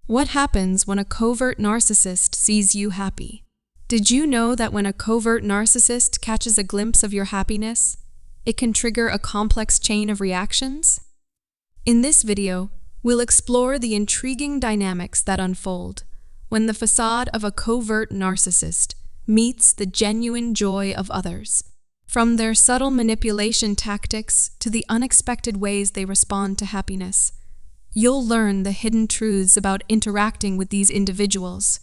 What happens when a covert narcissist sees you happy? Did you know that when a covert narcissist catches a glimpse of your happiness, it can trigger a complex chain of reactions? In this video, we'll explore the intriguing dynamics that unfold when the facade of a covert narcissist meets the genuine joy of others. From their subtle manipulation tactics to the unexpected ways they respond to happiness, you'll learn the hidden truths about interacting with these individuals.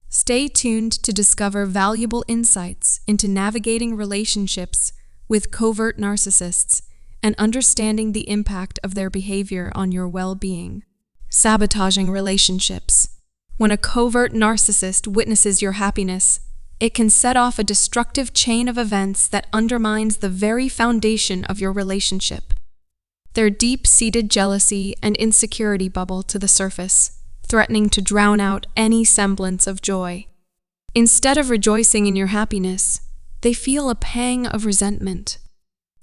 Stay tuned to discover valuable insights into navigating relationships with covert narcissists and understanding the impact of their behavior on your well-being. Sabotaging relationships. When a covert narcissist witnesses your happiness, it can set off a destructive chain of events that undermines the very foundation of your relationship. Their deep-seated jealousy and insecurity bubble to the surface, threatening to drown out any semblance of joy. Instead of rejoicing in your happiness, they feel a pang of resentment.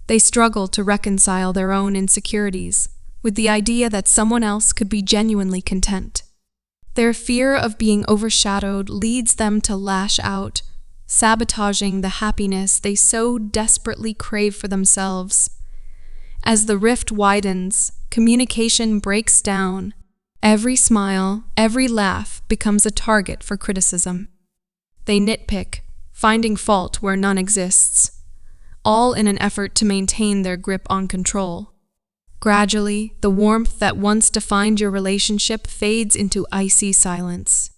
They struggle to reconcile their own insecurities with the idea that someone else could be genuinely content. Their fear of being overshadowed leads them to lash out, sabotaging the happiness they so desperately crave for themselves. As the rift widens, communication breaks down. Every smile, every laugh becomes a target for criticism. They nitpick, finding fault where none exists, all in an effort to maintain their grip on control. Gradually, the warmth that once defined your relationship fades into icy silence.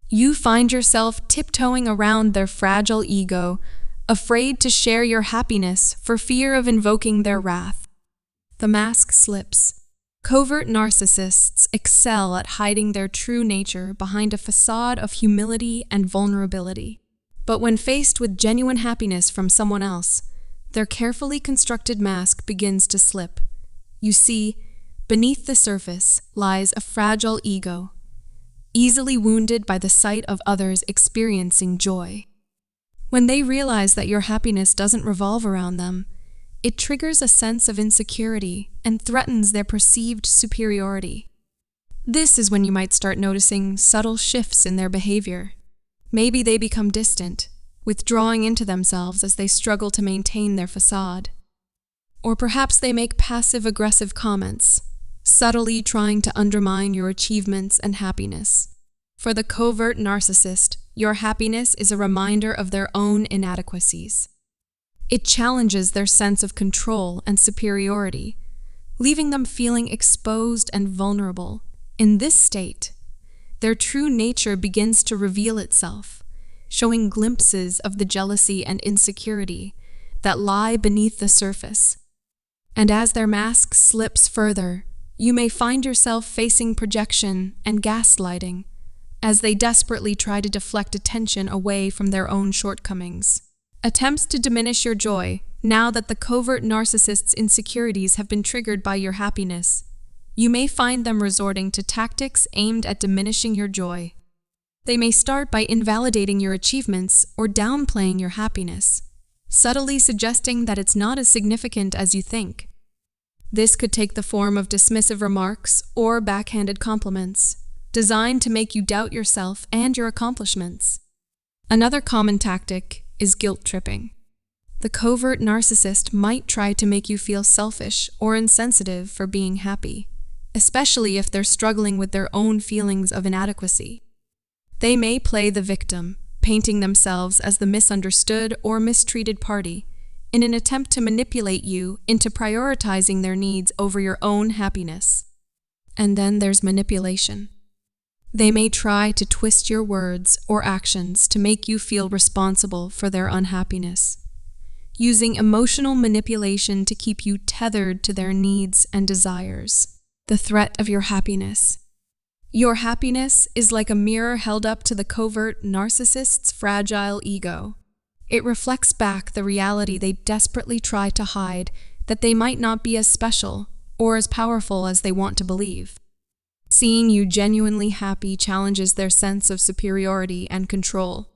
You find yourself tiptoeing around their fragile ego, afraid to share your happiness for fear of invoking their wrath. The mask slips. Covert narcissists excel at hiding their true nature behind a facade of humility and vulnerability. But when faced with genuine happiness from someone else, their carefully constructed mask begins to slip. You see, beneath the surface lies a fragile ego, easily wounded by the sight of others experiencing joy. When they realize that your happiness doesn't revolve around them, it triggers a sense of insecurity and threatens their perceived superiority. This is when you might start noticing subtle shifts in their behavior. Maybe they become distant, withdrawing into themselves as they struggle to maintain their facade. Or perhaps they make passive-aggressive comments, subtly trying to undermine your achievements and happiness. For the covert narcissist, your happiness is a reminder of their own inadequacies. It challenges their sense of control and superiority, leaving them feeling exposed and vulnerable. In this state, their true nature begins to reveal itself, showing glimpses of the jealousy and insecurity that lie beneath the surface. And as their mask slips further, you may find yourself facing projection and gaslighting as they desperately try to deflect attention away from their own shortcomings. Attempts to diminish your joy, now that the covert narcissist's insecurities have been triggered by your happiness. You may find them resorting to tactics aimed at diminishing your joy. They may start by invalidating your achievements or downplaying your happiness, subtly suggesting that it's not as significant as you think. This could take the form of dismissive remarks or backhanded compliments, designed to make you doubt yourself and your accomplishments. Another common tactic is guilt tripping. The covert narcissist might try to make you feel selfish or insensitive for being happy, especially if they're struggling with their own feelings of inadequacy. They may play the victim, painting themselves as the misunderstood or mistreated party, in an attempt to manipulate you into prioritizing their needs over your own happiness. And then there's manipulation. They may try to twist your words or actions to make you feel responsible for their unhappiness, using emotional manipulation to keep you tethered to their needs and desires. The threat of your happiness. Your happiness is like a mirror held up to the covert narcissist's fragile ego. It reflects back the reality they desperately try to hide, that they might not be as special or as powerful as they want to believe. Seeing you genuinely happy challenges their sense of superiority and control.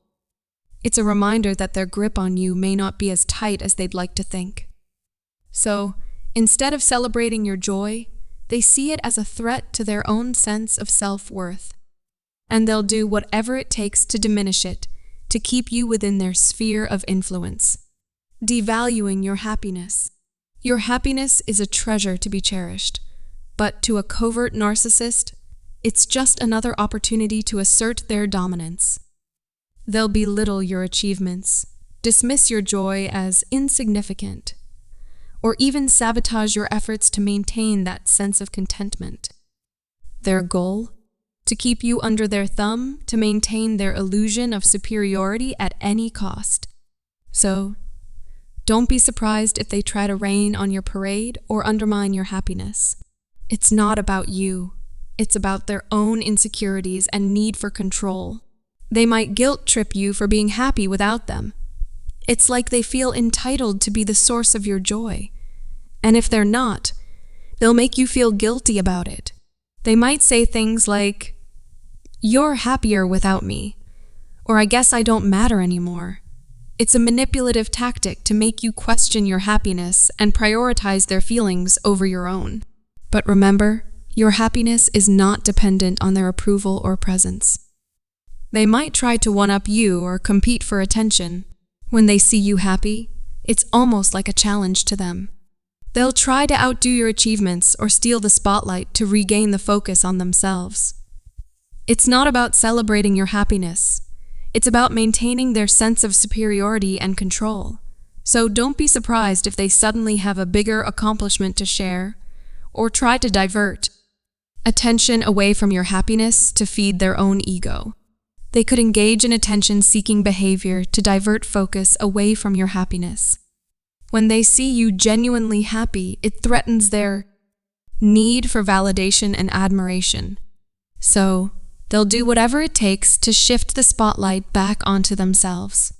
It's a reminder that their grip on you may not be as tight as they'd like to think. So, instead of celebrating your joy, they see it as a threat to their own sense of self-worth. and they'll do whatever it takes to diminish it, to keep you within their sphere of influence. Devaluing your happiness. Your happiness is a treasure to be cherished, but to a covert narcissist, it's just another opportunity to assert their dominance. They'll belittle your achievements, dismiss your joy as insignificant, or even sabotage your efforts to maintain that sense of contentment. Their goal? To keep you under their thumb, to maintain their illusion of superiority at any cost. So, don't be surprised if they try to rain on your parade or undermine your happiness. It's not about you. It's about their own insecurities and need for control. They might guilt trip you for being happy without them. It's like they feel entitled to be the source of your joy. And if they're not, they'll make you feel guilty about it. They might say things like, "You're happier without me," or "I guess I don't matter anymore." It's a manipulative tactic to make you question your happiness and prioritize their feelings over your own. But remember, your happiness is not dependent on their approval or presence. They might try to one-up you or compete for attention. When they see you happy, it's almost like a challenge to them. They'll try to outdo your achievements or steal the spotlight to regain the focus on themselves. It's not about celebrating your happiness. It's about maintaining their sense of superiority and control. So don't be surprised if they suddenly have a bigger accomplishment to share or try to divert attention away from your happiness to feed their own ego. They could engage in attention-seeking behavior to divert focus away from your happiness. When they see you genuinely happy, it threatens their need for validation and admiration. So, they'll do whatever it takes to shift the spotlight back onto themselves.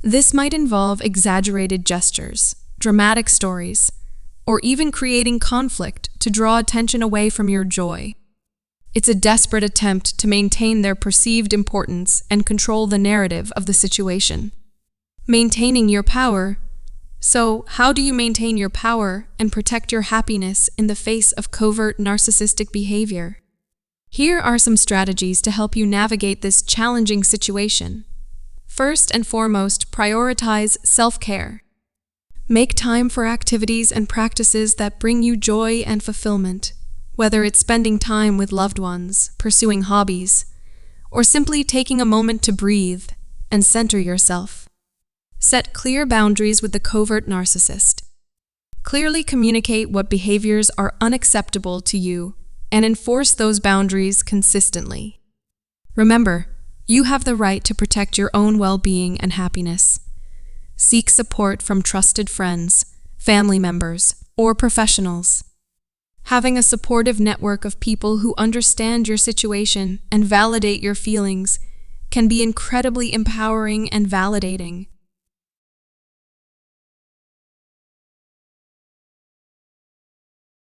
This might involve exaggerated gestures, dramatic stories, or even creating conflict to draw attention away from your joy. It's a desperate attempt to maintain their perceived importance and control the narrative of the situation. Maintaining your power. So, how do you maintain your power and protect your happiness in the face of covert narcissistic behavior? Here are some strategies to help you navigate this challenging situation. First and foremost, prioritize self-care. Make time for activities and practices that bring you joy and fulfillment, whether it's spending time with loved ones, pursuing hobbies, or simply taking a moment to breathe and center yourself. Set clear boundaries with the covert narcissist. Clearly communicate what behaviors are unacceptable to you and enforce those boundaries consistently. Remember, you have the right to protect your own well-being and happiness. Seek support from trusted friends, family members, or professionals. Having a supportive network of people who understand your situation and validate your feelings can be incredibly empowering and validating.